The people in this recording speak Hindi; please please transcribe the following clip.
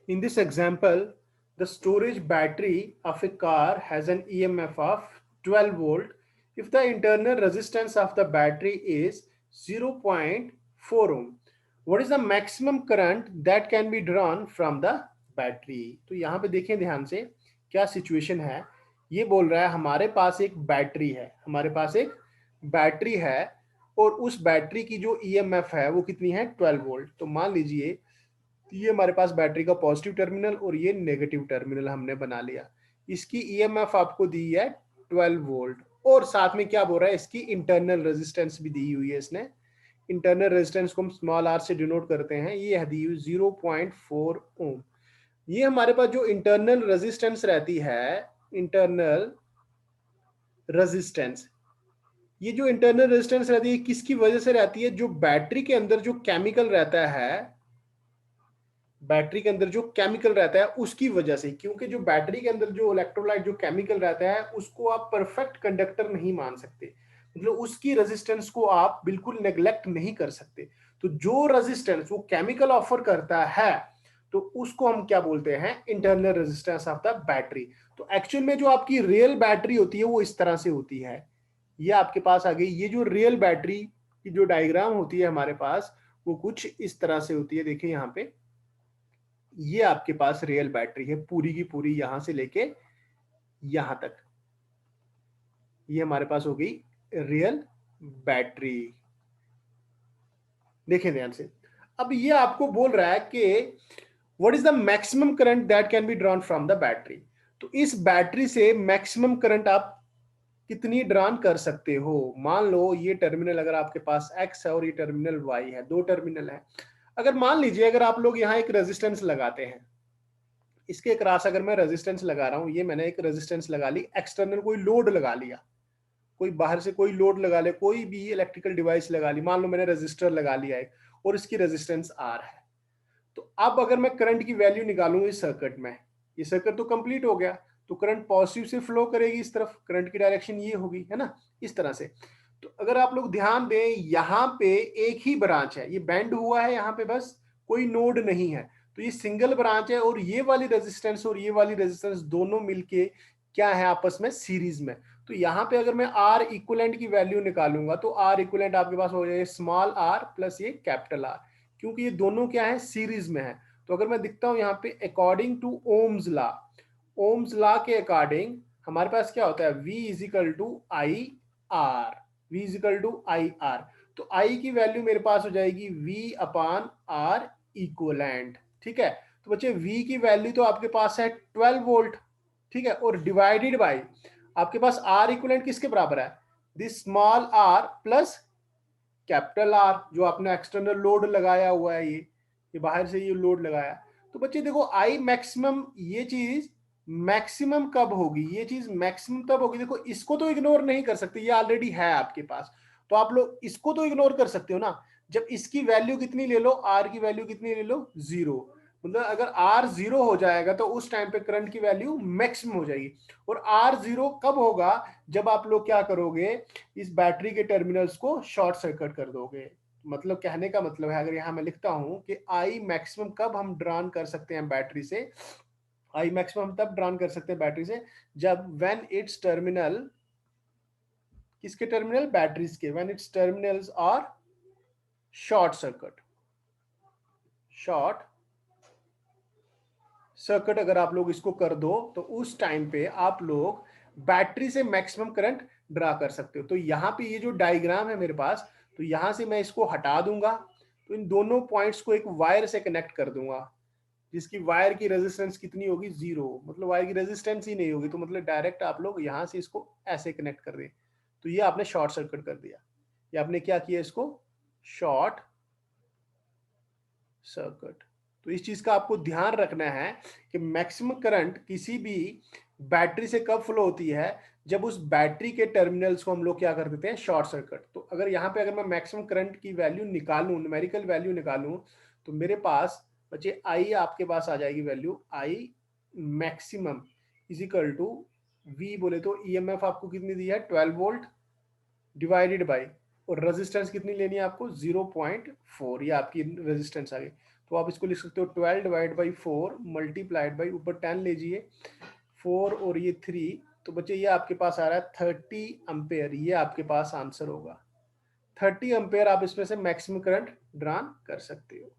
In this example, the storage battery of a car has an EMF of 12 volt if the internal resistance of the battery is 0.4 ohm. What is the maximum current that can be drawn from the battery? तो यहाँ पे देखें ध्यान से क्या सिचुएशन है। ये बोल रहा है हमारे पास एक बैटरी है, हमारे पास एक बैटरी है और उस बैटरी की जो EMF है वो कितनी है 12 वोल्ट। तो मान लीजिए ये हमारे पास बैटरी का पॉजिटिव टर्मिनल और ये नेगेटिव टर्मिनल हमने बना लिया। इसकी ईएमएफ आपको दी है 12 वोल्ट और साथ में क्या बोल रहा है, इसकी इंटरनल रेजिस्टेंस भी दी हुई है इसने। इंटरनल रेजिस्टेंस को हम स्मॉल आर से डिनोट करते हैं, ये है दी हुई 0.4 ओम। ये हमारे पास जो इंटरनल रेजिस्टेंस रहती है, इंटरनल रेजिस्टेंस, ये जो इंटरनल रेजिस्टेंस रहती है किसकी वजह से रहती है? जो बैटरी के अंदर जो केमिकल रहता है, बैटरी के अंदर जो केमिकल रहता है उसकी वजह से। क्योंकि जो बैटरी के अंदर जो इलेक्ट्रोलाइट जो केमिकल रहता है उसको आप परफेक्ट कंडक्टर नहीं मान सकते, मतलब उसकी रेजिस्टेंस को आप बिल्कुल नेग्लेक्ट नहीं कर सकते। तो जो रेजिस्टेंस वो केमिकल ऑफर करता है तो उसको हम क्या बोलते हैं? Internal resistance of the battery. तो एक्चुअल में जो आपकी रियल बैटरी होती है वो इस तरह से होती है। ये आपके पास आ गई, ये जो रियल बैटरी की जो डायग्राम होती है हमारे पास वो कुछ इस तरह से होती है। देखिए यहाँ पे ये आपके पास रियल बैटरी है पूरी की पूरी, यहां से लेके यहां तक ये हमारे पास हो गई रियल बैटरी। देखें ध्यान से। अब ये आपको बोल रहा है कि what is the maximum current that can be drawn from the battery. तो इस बैटरी से मैक्सिमम करंट आप कितनी ड्रॉन कर सकते हो? मान लो ये टर्मिनल अगर आपके पास एक्स है और ये टर्मिनल वाई है, दो टर्मिनल है। अगर मान लीजिए अगर आप लोग यहाँ एक रेजिस्टेंस लगाते हैं, इसके क्रॉस अगर मैं रेजिस्टेंस लगा रहा हूं, ये मैंने एक रेजिस्टेंस लगा ली, एक्सटर्नल कोई लोड लगा लिया, कोई बाहर से कोई लोड लगा ले, कोई भी इलेक्ट्रिकल डिवाइस लगा ली, मान लो मैंने रेजिस्टर लगा लिया है और इसकी रेजिस्टेंस आर है। तो अब अगर मैं करंट की वैल्यू निकालूं इस सर्किट में, ये सर्किट तो कंप्लीट हो गया, तो करंट पॉजिटिव से फ्लो करेगी इस तरफ, करंट की डायरेक्शन ये होगी, है ना, इस तरह से। तो अगर आप लोग ध्यान दें, यहाँ पे एक ही ब्रांच है, ये बैंड हुआ है यहाँ पे, बस कोई नोड नहीं है। तो ये सिंगल ब्रांच है और ये वाली रेजिस्टेंस और ये वाली रेजिस्टेंस दोनों मिलके क्या है आपस में? सीरीज में। तो यहाँ पे अगर मैं आर इक्विवेलेंट की वैल्यू निकालूंगा तो आर इक्विवेलेंट आपके पास हो जाएगा स्मॉल आर प्लस ये कैपिटल आर, क्योंकि ये दोनों क्या है? सीरीज में है। तो अगर मैं दिखता हूं यहाँ पे according to Ohm's law, Ohm's law के अकॉर्डिंग हमारे पास क्या होता है? V is equal to I R, V is equal to I R. तो I की वैल्यू मेरे पास हो जाएगी V अपान आर इक्वलेंट। ठीक है, तो बच्चे V की वैल्यू तो आपके पास है 12 वोल्ट, ठीक है, और डिवाइडेड बाई आपके पास R इक्वलेंट किसके बराबर है? This small r plus capital R, जो आपने एक्सटर्नल लोड लगाया हुआ है, ये बाहर से ये लोड लगाया। तो बच्चे देखो आई मैक्सिमम, ये चीज मैक्सिमम कब होगी? ये चीज मैक्सिमम तब होगी, देखो इसको तो इग्नोर नहीं कर सकते, ये ऑलरेडी है आपके पास। तो आप लोग इसको तो इग्नोर कर सकते हो ना, जब इसकी वैल्यू कितनी ले लो, आर की वैल्यू कितनी ले लो? जीरो। मतलब अगर आर जीरो हो जाएगा तो उस टाइम पे करंट की वैल्यू मैक्सिमम हो जाएगी। और आर जीरो कब होगा? जब आप लोग क्या करोगे? इस बैटरी के टर्मिनल्स को शॉर्ट सर्किट कर दोगे। मतलब कहने का मतलब है, अगर यहां मैं लिखता हूं कि आई मैक्सिमम कब हम ड्रॉन कर सकते हैं बैटरी से, आई मैक्सिमम हम तब ड्रॉन कर सकते हैं बैटरी से जब व्हेन इट्स टर्मिनल, किसके टर्मिनल? बैटरीज के, when its terminals are short circuit, short circuit अगर आप लोग इसको कर दो तो उस टाइम पे आप लोग बैटरी से मैक्सिमम करंट ड्रा कर सकते हो। तो यहाँ पे ये जो डायग्राम है मेरे पास, तो यहां से मैं इसको हटा दूंगा, तो इन दोनों पॉइंट्स को एक वायर से कनेक्ट कर दूंगा, जिसकी वायर की रेजिस्टेंस कितनी होगी? जीरो, मतलब वायर की रेजिस्टेंस ही नहीं होगी। तो मतलब डायरेक्ट आप लोग यहां से इसको ऐसे कनेक्ट कर दें, तो ये आपने शॉर्ट सर्किट कर दिया। ये आपने क्या किया? इसको शॉर्ट सर्किट। तो इस चीज का आपको ध्यान रखना है कि मैक्सिमम करंट किसी भी बैटरी से कब फ्लो होती है? जब उस बैटरी के टर्मिनल्स को हम लोग क्या कर देते हैं? Short circuit. तो अगर यहाँ पे अगर मैं मैक्सिमम करंट की वैल्यू निकालूं, न्यूमेरिकल वैल्यू निकालूं, तो मेरे पास बच्चे आई आपके पास आ जाएगी value, I maximum is equal to V बोले तो ईएमएफ आपको कितनी दी है? 12 वोल्ट डिवाइडेड बाई, और रेजिस्टेंस कितनी लेनी है आपको? 0.4, ये आपकी रेजिस्टेंस आ गई। तो आप इसको लिख सकते हो 12 डिवाइड बाई 4 मल्टीप्लाइड बाई, ऊपर 10 लीजिए, 4 और ये 3, तो बच्चे ये आपके पास आ रहा है 30 एम्पेयर, ये आपके पास आंसर होगा। 30 एम्पेयर आप इसमें से मैक्सिमम करंट ड्रॉन कर सकते हो।